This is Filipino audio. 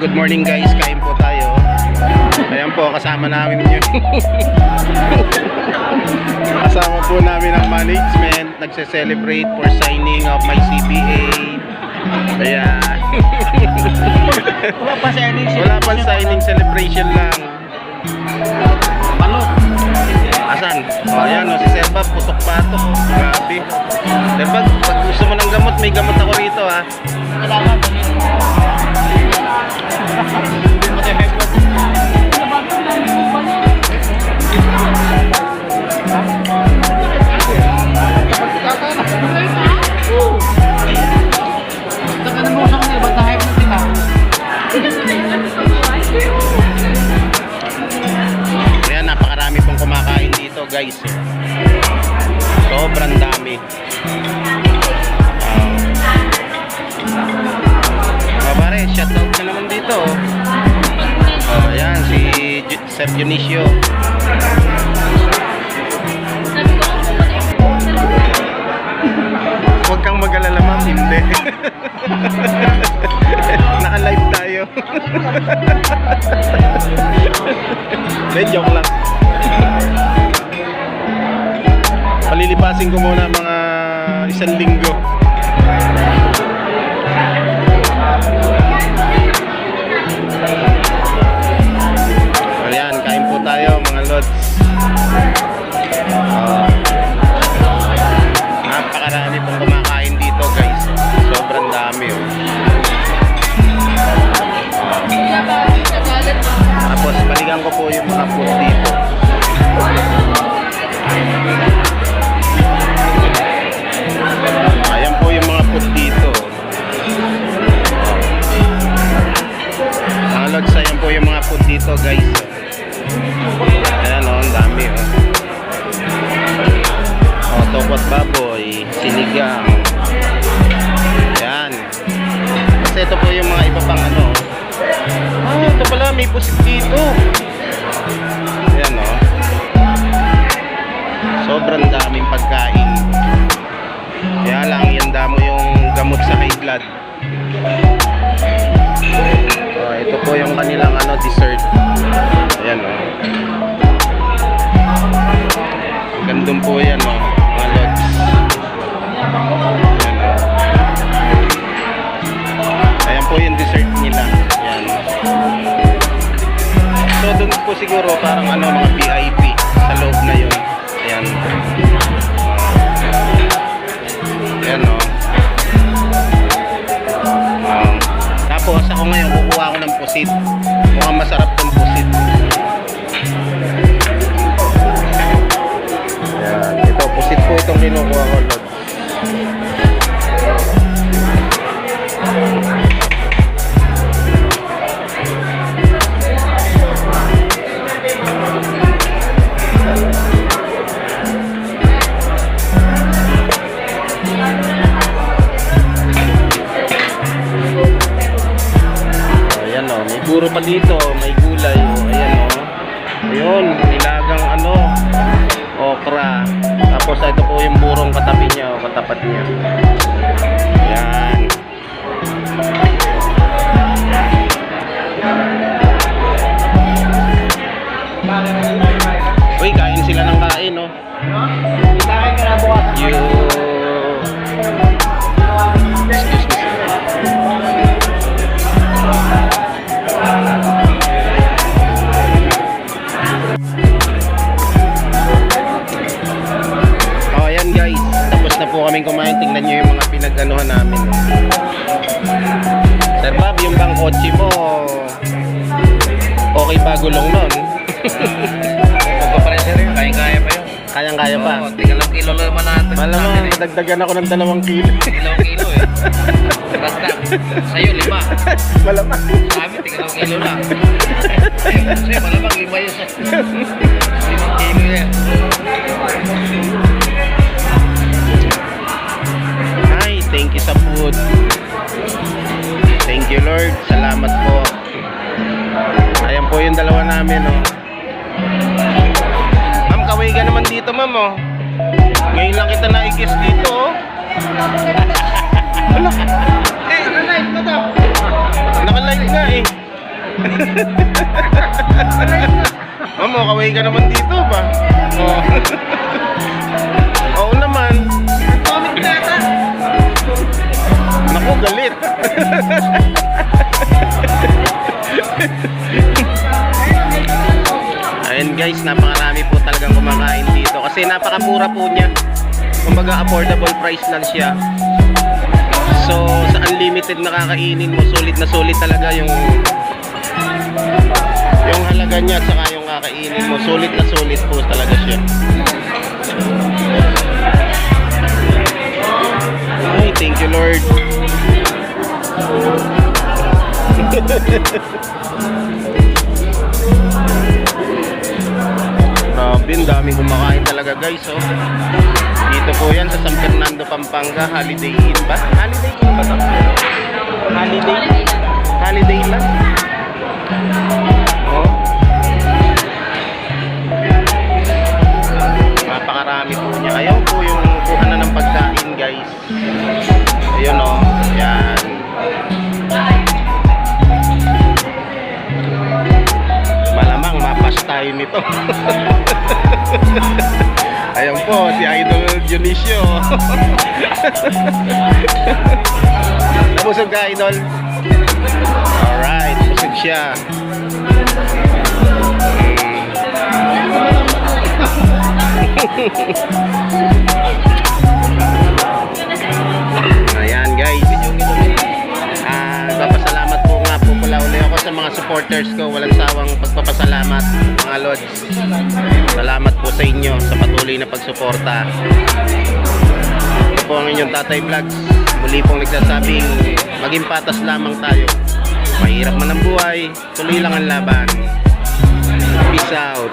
good morning guys, kain po tayo. Ayan po, kasama namin yun. Kasama po namin ang management, nagse-celebrate for signing of my CBA. Ayan. Wala pa signing, celebration lang. Asan? O ayan o, si Serbab, putok-patok. Grabe. Serbab, pag gusto mo ng gamot, may gamot ako rito ha. Ayan, napakarami pong kumakain dito guys. Sobrang dami. Pare, shoutout na naman dito. Ayan, si Sir Dionisio. Huwag kang mag-alala ma'am, hindi. Naka-live tayo. Joke lang. Palilipasin ko muna mga isang linggo. Ayan, kain po tayo mga lods. Napakarami pong kumakain dito guys. Sobrang dami oh. Tapos balikan ko po yung mga food dito. Ayan po yung mga food dito. Mga lods, ayan po yung mga food dito guys. Ayan o, ang dami o. O, tokot baboy, sinigang. Ayan. Kasi ito po yung mga iba pang ano. Ah, ito pala, may pusit dito. Ayan o. Sobrang daming pagkain. Kaya lang, ihanda mo yung gamot sa high blood. Ito po yung kanilang ano, dessert. Ayan o. Gandun po yan o, mga lods. Ayan o. Ayan po yung dessert nila. Ayan. So doon po siguro parang ano, mga VIP sa loob na yun. Ayan. Ayan o. Tapos ako ngayon kukuha ako ng pusit. Mukhang masarap tong pusit. Ayan. Ito, pusit po itong kinukuha ko, Lord. Puro pa dito, may gulay oh. Ayan oh. Ayun, nilagang ano, okra. Tapos ito po yung burong katabi niya, oh, katapat niya. Ayan. Uy, kain sila ng kain oh. Kaming kumain, tingnan nyo yung mga pinag-anuhan namin. Sir Bob, yung bang kotse mo okay pa gulong nun? Magpaparesin rin, kayang-kaya pa yun. Kayang-kaya pa? Oo, tigalang kilo naman natin. Malamang, dagdagan ako ng 2 kilo. 2 kilo eh. Basta, sa'yo 5. Malamang. Sa amin, tigalang kilo lang. Kasi malamang 5 yun sa 5 kilo yan. Thank you sa food. Thank you Lord. Salamat po. Ayan po yung dalawa namin oh. Ma'am, kaway ka naman dito ma'am oh. Ngayon lang kita na-i-kiss dito oh. Wala. Naka-live na daw. Naka-live na eh. Ma'am, kaway ka naman dito ba? Oh. Oo naman. Comment na ata. Naku, galit. Ayun guys, napakarami po talagang kumakain dito kasi napakamura po niya. Kumbaga affordable price lang siya. So sa unlimited na kakainin mo, sulit na sulit talaga yung halaga niya at saka yung kakainin mo, sulit na sulit po talaga siya. Ay, thank you Lord. Grabe, ang daming kumakain talaga guys, oh. Dito po yan sa San Fernando, Pampanga, Holiday Inn ba? Holiday Inn ba ito? Holiday? Holiday lang? Oh. Napakarami po niya. Ayaw po yung kuha na ng pagkain guys. Ayun, oh. Yan. Malamang mapas tayo nito. Ayan po, si Idol Dionisio. Nabusog ka, Idol? Alright, busog siya. Ayan guys. Papasalamat po nga po pala ulit ako sa mga supporters ko. Walang sawang pagpapasalamat mga Lods. Salamat po sa inyo sa patuloy na pagsuporta. Ito po ang inyong Tatay Vlogs. Muli pong nagsasabing maging patas lamang tayo. Mahirap man ang buhay, tuloy lang ang laban. Peace out.